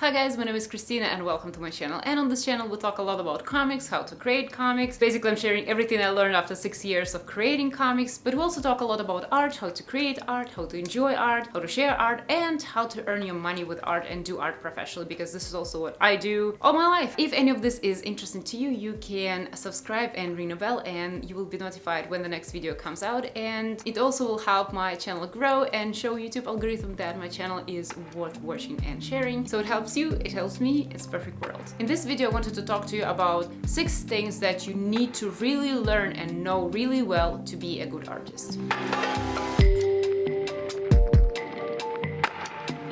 Hi guys, my name is Christina and welcome to my channel. And on this channel we talk a lot about comics, how to create comics. Basically I'm sharing everything I learned after 6 years of creating comics, but we also talk a lot about art, how to create art, how to enjoy art, how to share art, and how to earn your money with art and do art professionally, because this is also what I do all my life. If any of this is interesting to you, you can subscribe and ring a bell and you will be notified when the next video comes out, and it also will help my channel grow and show YouTube algorithm that my channel is worth watching and sharing. So it helps you, it helps me, it's perfect world. In this video I wanted to talk to you about 6 things that you need to really learn and know really well to be a good artist.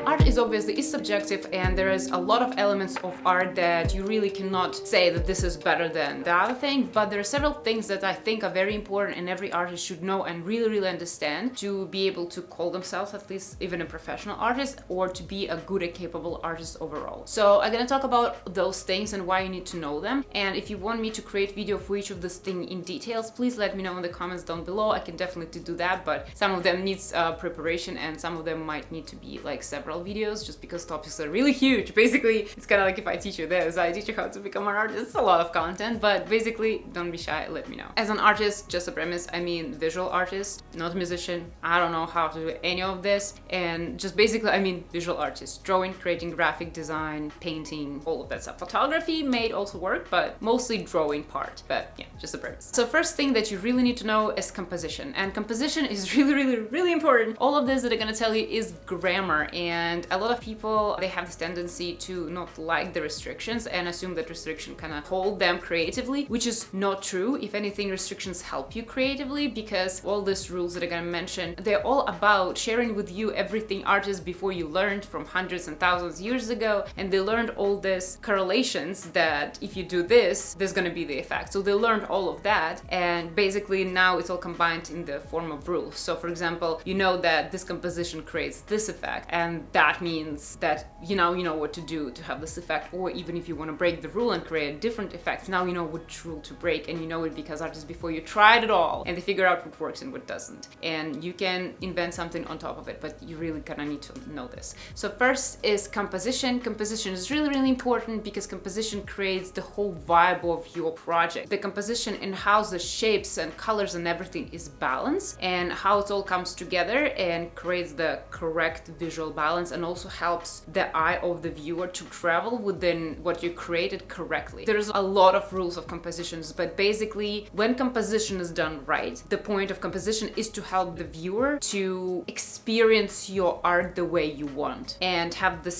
Art is obviously subjective, and there is a lot of elements of art that you really cannot say that this is better than the other thing, but there are several things that I think are very important and every artist should know and really understand to be able to call themselves at least even a professional artist, or to be a good and capable artist overall. So I'm gonna talk about those things and why you need to know them, and if you want me to create video for each of these things in details, please let me know in the comments down below. I can definitely do that, but some of them needs preparation and some of them might need to be like several videos just because topics are really huge. Basically, it's kind of like if I teach you this, I teach you how to become an artist. It's a lot of content, but basically, don't be shy, let me know. As an artist, just a premise, I mean visual artist, not a musician. I don't know how to do any of this, and just basically, I mean visual artist, drawing, creating, graphic design, painting, all of that stuff. Photography may also work, but mostly drawing part, but yeah, just a premise. So first thing that you really need to know is composition, and composition is really important. All of this that I'm gonna tell you is grammar, and a lot of people, they have this tendency to not like the restrictions and assume that restriction kind of hold them creatively, which is not true. If anything, restrictions help you creatively, because all these rules that I'm gonna mention, they're all about sharing with you everything artists before you learned from hundreds and thousands of years ago, and they learned all these correlations that if you do this, there's gonna be the effect. So they learned all of that, and basically now it's all combined in the form of rules. So for example, you know that this composition creates this effect, and that means that you know what to do to have this effect. Or even if you want to break the rule and create a different effect, now you know which rule to break, and you know it because artists before you tried it all and they figure out what works and what doesn't, and you can invent something on top of it, but you really kind of need to know this. So first is composition. Composition is really important because composition creates the whole vibe of your project. The composition and how the shapes and colors and everything is balanced, and how it all comes together and creates the correct visual balance, and also helps the eye of the viewer to travel within what you created correctly. There's a lot of rules of compositions, but basically when composition is done right, the point of composition is to help the viewer to experience your art the way you want and have the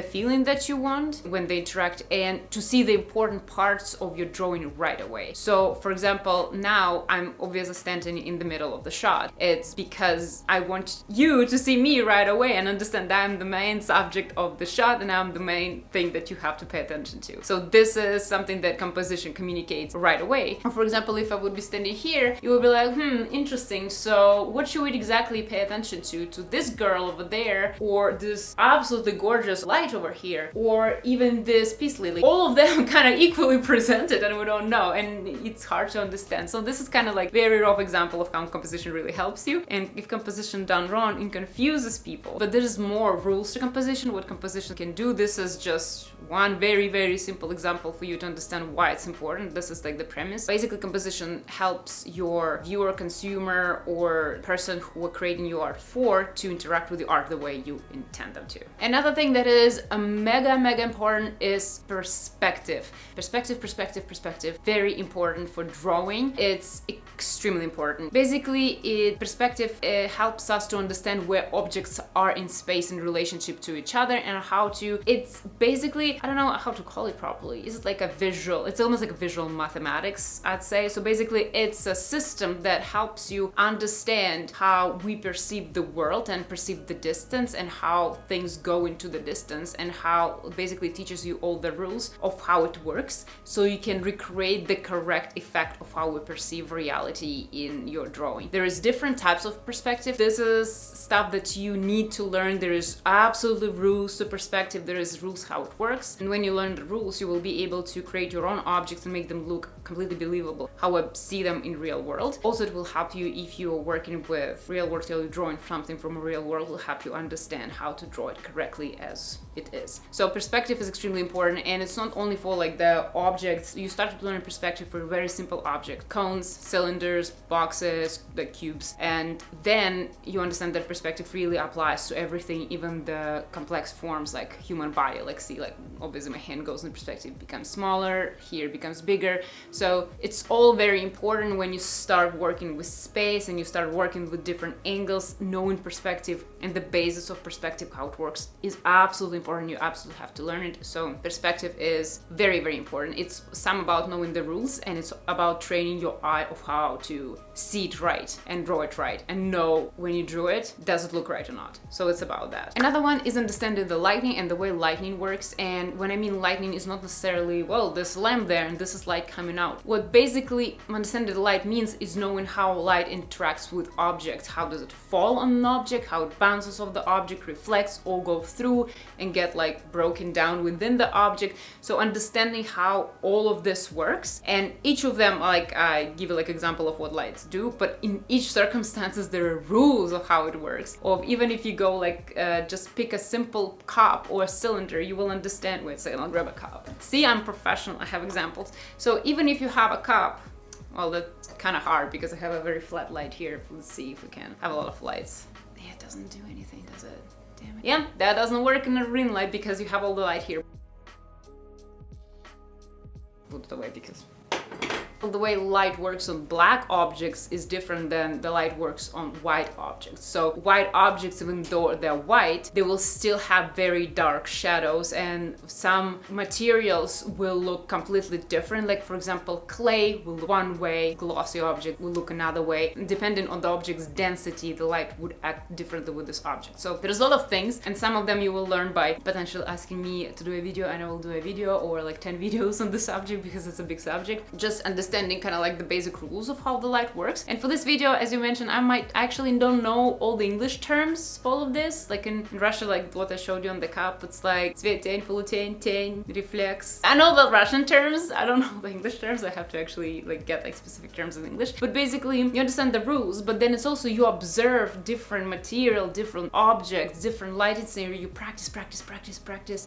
feeling that you want when they interact, and to see the important parts of your drawing right away. So for example, now I'm obviously standing in the middle of the shot. It's because I want you to see me right away and understand that I'm the main subject of the shot and I'm the main thing that you have to pay attention to. So this is something that composition communicates right away. Or for example, if I would be standing here, you would be like, interesting, so what should we exactly pay attention to this girl over there, or this absolutely gorgeous light over here, or even this peace lily? All of them kind of equally presented and we don't know, and it's hard to understand. So this is kind of like very rough example of how composition really helps you, and if composition done wrong, it confuses people. But there's more rules to composition, what composition can do. This is just one very simple example for you to understand why it's important. This is like the premise. Basically, composition helps your viewer, consumer, or person who are creating your art for to interact with the art the way you intend them to. Another thing that is mega important is perspective. Perspective. Very important for drawing. It's extremely important. Basically, perspective helps us to understand where objects are in space in relationship to each other, and how to, it's basically, I don't know how to call it properly. It's like a visual, it's almost like a visual mathematics, I'd say. So basically it's a system that helps you understand how we perceive the world and perceive the distance and how things go into the distance, and how basically teaches you all the rules of how it works, so you can recreate the correct effect of how we perceive reality in your drawing. There is different types of perspective. This is stuff that you need to learn. There is There's absolutely rules to perspective. There is rules how it works. And when you learn the rules, you will be able to create your own objects and make them look completely believable, how I see them in real world. Also, it will help you if you're working with real world, you're drawing something from a real world, will help you understand how to draw it correctly as it is. So perspective is extremely important, and it's not only for like the objects. You start to learn perspective for very simple objects, cones, cylinders, boxes, the cubes, and then you understand that perspective really applies to everything, even the complex forms like human body. Like see, like obviously my hand goes in perspective, becomes smaller, here becomes bigger. So it's all very important when you start working with space and you start working with different angles. Knowing perspective and the basis of perspective, how it works, is absolutely important. You absolutely have to learn it. So perspective is very, very important. It's some about knowing the rules, and it's about training your eye of how to see it right and draw it right and know when you drew it, does it look right or not. So it's about that. Another one is understanding the lighting and the way lighting works. And when I mean lighting, is not necessarily, well, this lamp there and this is light coming out. What basically understanding the light means is knowing how light interacts with objects. How does it fall on an object, how it bounces off the object, reflects, or go through and get like broken down within the object. So understanding how all of this works, and each of them, like I give you like example of what lights do, but in each circumstances there are rules of how it works. Or even if you go like just pick a simple cup or a cylinder, you will understand. Wait a second, I'll grab a cup. See, I'm professional, I have examples. So even if you have a cup, well, that's kind of hard because I have a very flat light here. Let's see if we can have a lot of lights. Yeah, it doesn't do anything, does it? Damn it. Yeah, that doesn't work in a ring light because you have all the light here. Put it away because the way light works on black objects is different than the light works on white objects. So white objects, even though they're white, they will still have very dark shadows, and some materials will look completely different. Like for example, clay will look one way, glossy object will look another way. Depending on the object's density, the light would act differently with this object. So there's a lot of things, and some of them you will learn by potentially asking me to do a video, and I will do a video or like 10 videos on the subject because it's a big subject. Just understanding kind of like the basic rules of how the light works. And for this video, as you mentioned, I actually don't know all the English terms for all of this. Like in Russia, like what I showed you on the cup, it's like цветень, полутень, тень, reflex. I know the Russian terms, I don't know the English terms. I have to actually like get like specific terms in English. But basically you understand the rules, but then it's also you observe different material, different objects, different lighting scenario. You practice,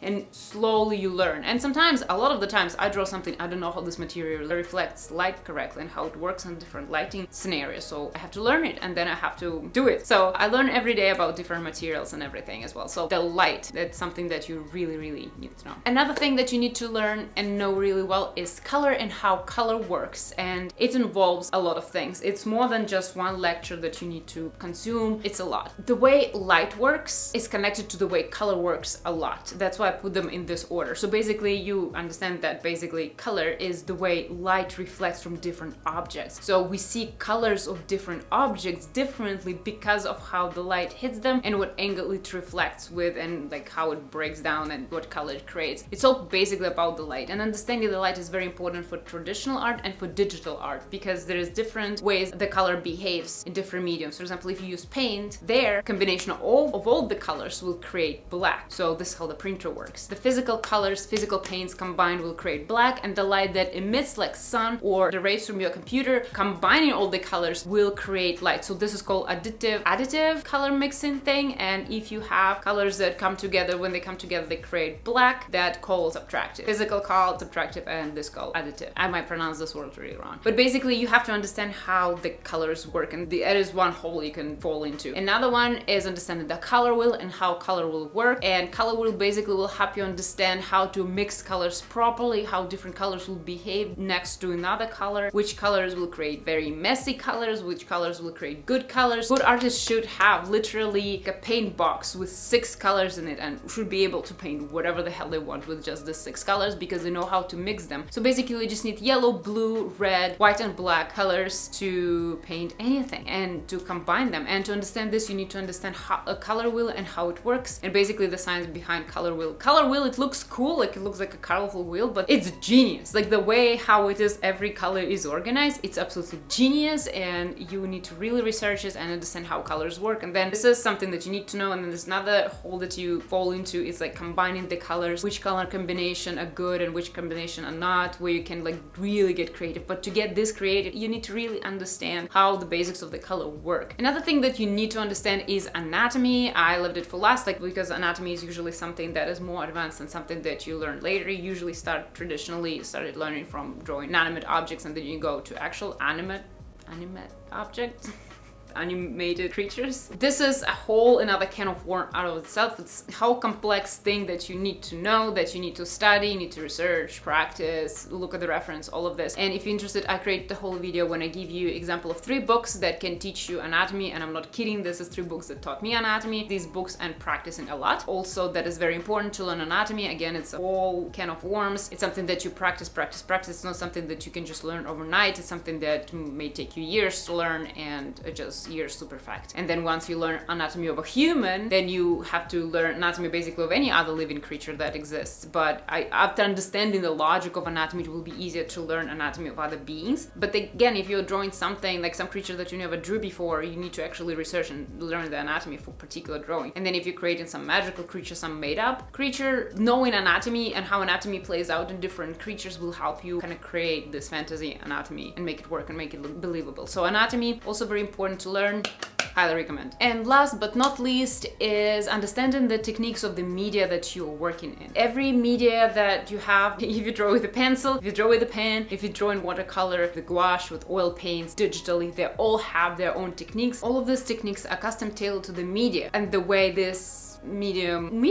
and slowly you learn. And sometimes, a lot of the times, I draw something, I don't know how this material reflects light correctly and how it works in different lighting scenarios. So I have to learn it, and then I have to do it. So I learn every day about different materials and everything as well. So the light, that's something that you really, really need to know. Another thing that you need to learn and know really well is color and how color works. And it involves a lot of things. It's more than just one lecture that you need to consume. It's a lot. The way light works is connected to the way color works a lot. That's why I put them in this order. So basically you understand that basically color is the way light reflects from different objects. So we see colors of different objects differently because of how the light hits them and what angle it reflects with, and like how it breaks down and what color it creates. It's all basically about the light, and understanding the light is very important for traditional art and for digital art because there is different ways the color behaves in different mediums. For example, if you use paint, their combination of all the colors will create black. So this is how the printer works. The physical colors, physical paints combined will create black, and the light that emits like sun or the rays from your computer, combining all the colors will create light. So this is called additive color mixing thing. And if you have colors that come together, when they come together they create black, that called subtractive. Physical called subtractive, and this called additive. I might pronounce this word really wrong, but basically you have to understand how the colors work, and that is one hole you can fall into. Another one is understanding the color wheel and how color will work. And color wheel basically will help you understand how to mix colors properly, how different colors will behave next to another color, which colors will create very messy colors, which colors will create good colors. Good artists should have literally a paint box with 6 colors in it and should be able to paint whatever the hell they want with just the 6 colors because they know how to mix them. So basically you just need yellow, blue, red, white and black colors to paint anything and to combine them. And to understand this, you need to understand how a color wheel and how it works, and basically the science behind color wheel. Color wheel, it looks cool, like it looks like a colorful wheel, but it's genius. Like the way how it is, every every color is organized, it's absolutely genius, and you need to really research it and understand how colors work. And then this is something that you need to know. And then there's another hole that you fall into, is like combining the colors, which color combination are good and which combination are not, where you can like really get creative. But to get this creative, you need to really understand how the basics of the color work. Another thing that you need to understand is anatomy. I left it for last, like, because anatomy is usually something that is more advanced and something that you learn later. You usually started learning from drawing inanimate objects, and then you go to actual animate objects. Animated creatures. This is a whole another can of worms out of itself. It's a whole complex thing that you need to know, that you need to study, you need to research, practice, look at the reference, all of this. And if you're interested, I create the whole video when I give you example of 3 books that can teach you anatomy, and I'm not kidding, this is 3 books that taught me anatomy. These books and practicing a lot. Also, that is very important to learn anatomy. Again, it's a whole can of worms. It's something that you practice. It's not something that you can just learn overnight. It's something that may take you years to learn, and just years to perfect. And then once you learn anatomy of a human, then you have to learn anatomy basically of any other living creature that exists. But after understanding the logic of anatomy, it will be easier to learn anatomy of other beings. But again, if you're drawing something like some creature that you never drew before, you need to actually research and learn the anatomy for particular drawing. And then if you're creating some magical creature, some made up creature, knowing anatomy and how anatomy plays out in different creatures will help you kind of create this fantasy anatomy and make it work and make it look believable. So anatomy, also very important to learn. Highly recommend. And last but not least is understanding the techniques of the media that you're working in. Every media that you have, if you draw with a pencil, if you draw with a pen, if you draw in watercolor, the gouache, with oil paints, digitally, they all have their own techniques. All of these techniques are custom tailored to the media and the way this medium,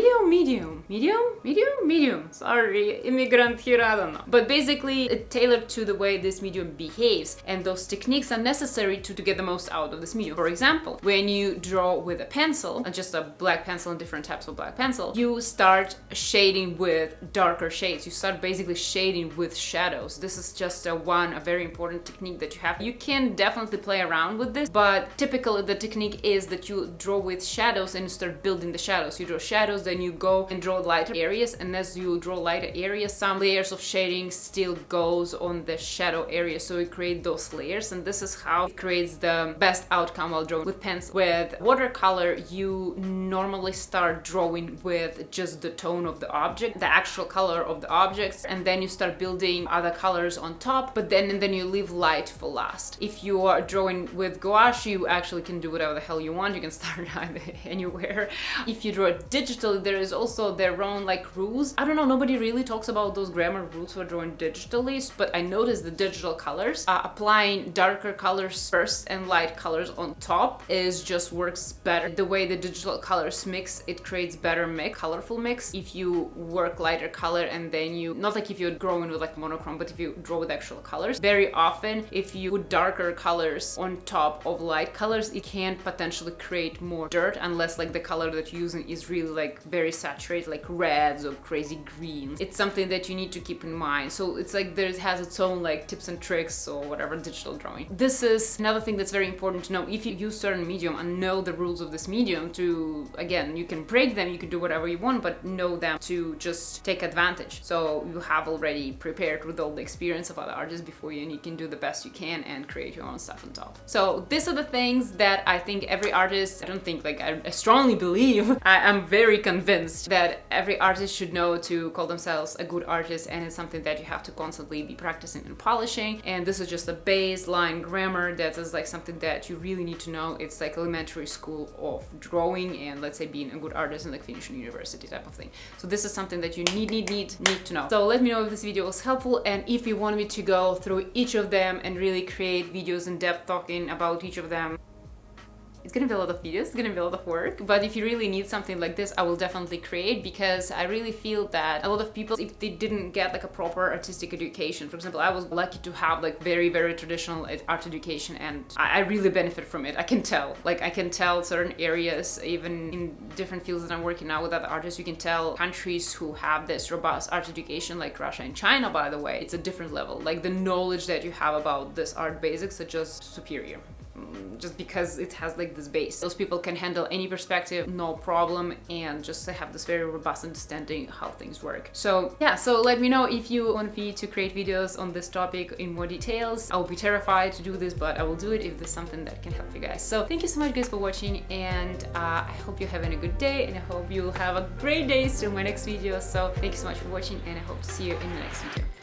sorry, immigrant here, I don't know. But basically, it's tailored to the way this medium behaves, and those techniques are necessary to get the most out of this medium. For example, when you draw with a pencil, just a black pencil and different types of black pencil, you start shading with darker shades. You start basically shading with shadows. This is just a very important technique that you have. You can definitely play around with this, but typically the technique is that you draw with shadows and you start building the shadows. You draw shadows, then you go and draw lighter areas, and as you draw lighter areas, some layers of shading still goes on the shadow area, so you create those layers, and this is how it creates the best outcome while drawing with pencil. With watercolor, you normally start drawing with just the tone of the object, the actual color of the objects, and then you start building other colors on top, but then you leave light for last. If you are drawing with gouache, you actually can do whatever the hell you want. You can start anywhere. If you draw it digitally, there is also their own like rules. I don't know, nobody really talks about those grammar rules for drawing digitally, but I noticed the digital colors, applying darker colors first and light colors on top just works better. The way the digital colors mix, it creates better mix, colorful mix. If you work lighter color and then you, not like if you're drawing with like monochrome, but if you draw with actual colors, very often if you put darker colors on top of light colors, it can potentially create more dirt, unless like the color that you're using is really like very saturated, like reds or crazy greens. It's something that you need to keep in mind. So it's like it has its own like tips and tricks or whatever digital drawing. This is another thing that's very important to know. If you use certain medium and know the rules of this medium, to again, you can break them, you can do whatever you want, but know them to just take advantage. So you have already prepared with all the experience of other artists before you, and you can do the best you can and create your own stuff on top. So these are the things that I think every artist, I don't think, like I strongly believe, I'm very convinced that every artist should know to call themselves a good artist, and it's something that you have to constantly be practicing and polishing. And this is just a baseline grammar that is like something that you really need to know. It's like elementary school of drawing and let's say being a good artist and like finishing university type of thing. So this is something that you need to know. So let me know if this video was helpful, and if you want me to go through each of them and really create videos in depth talking about each of them. It's gonna be a lot of videos, it's gonna be a lot of work, but if you really need something like this, I will definitely create, because I really feel that a lot of people, if they didn't get like a proper artistic education, for example, I was lucky to have like very traditional art education, and I really benefit from it. I can tell certain areas, even in different fields that I'm working now with other artists, you can tell countries who have this robust art education, like Russia and China, by the way, it's a different level. Like the knowledge that you have about this art basics are just superior. just because it has like this base. Those people can handle any perspective, no problem, and just have this very robust understanding how things work. So yeah, so let me know if you want me to create videos on this topic in more details. I'll be terrified to do this, but I will do it if there's something that can help you guys. So thank you so much guys for watching, and I hope you're having a good day, and I hope you'll have a great day till my next video. So thank you so much for watching, and I hope to see you in the next video.